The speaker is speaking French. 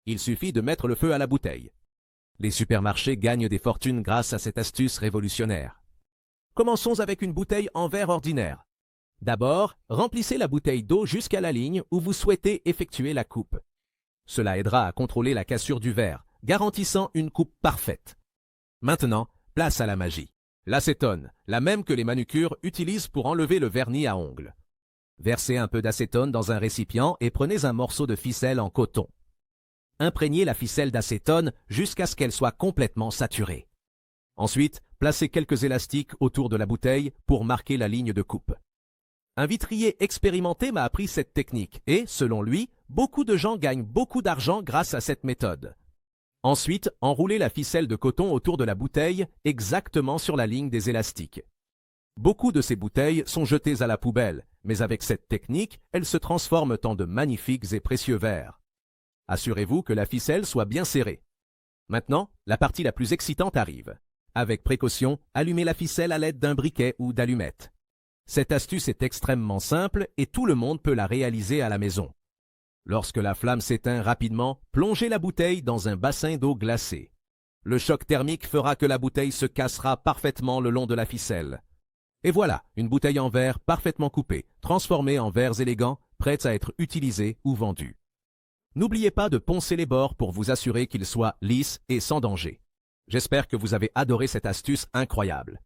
Il suffit de mettre le feu à la bouteille. Les supermarchés gagnent des fortunes grâce à cette astuce révolutionnaire. Commençons avec une bouteille en verre ordinaire. D'abord, remplissez la bouteille d'eau jusqu'à la ligne où vous souhaitez effectuer la coupe. Cela aidera à contrôler la cassure du verre, garantissant une coupe parfaite. Maintenant, place à la magie. L'acétone, la même que les manucures utilisent pour enlever le vernis à ongles. Versez un peu d'acétone dans un récipient et prenez un morceau de ficelle en coton. Imprégnez la ficelle d'acétone jusqu'à ce qu'elle soit complètement saturée. Ensuite, placez quelques élastiques autour de la bouteille pour marquer la ligne de coupe. Un vitrier expérimenté m'a appris cette technique et, selon lui, beaucoup de gens gagnent beaucoup d'argent grâce à cette méthode. Ensuite, enroulez la ficelle de coton autour de la bouteille exactement sur la ligne des élastiques. Beaucoup de ces bouteilles sont jetées à la poubelle, mais avec cette technique, elles se transforment en de magnifiques et précieux verres. Assurez-vous que la ficelle soit bien serrée. Maintenant, la partie la plus excitante arrive. Avec précaution, allumez la ficelle à l'aide d'un briquet ou d'allumettes. Cette astuce est extrêmement simple et tout le monde peut la réaliser à la maison. Lorsque la flamme s'éteint rapidement, plongez la bouteille dans un bassin d'eau glacée. Le choc thermique fera que la bouteille se cassera parfaitement le long de la ficelle. Et voilà, une bouteille en verre parfaitement coupée, transformée en verres élégants, prête à être utilisée ou vendue. N'oubliez pas de poncer les bords pour vous assurer qu'ils soient lisses et sans danger. J'espère que vous avez adoré cette astuce incroyable.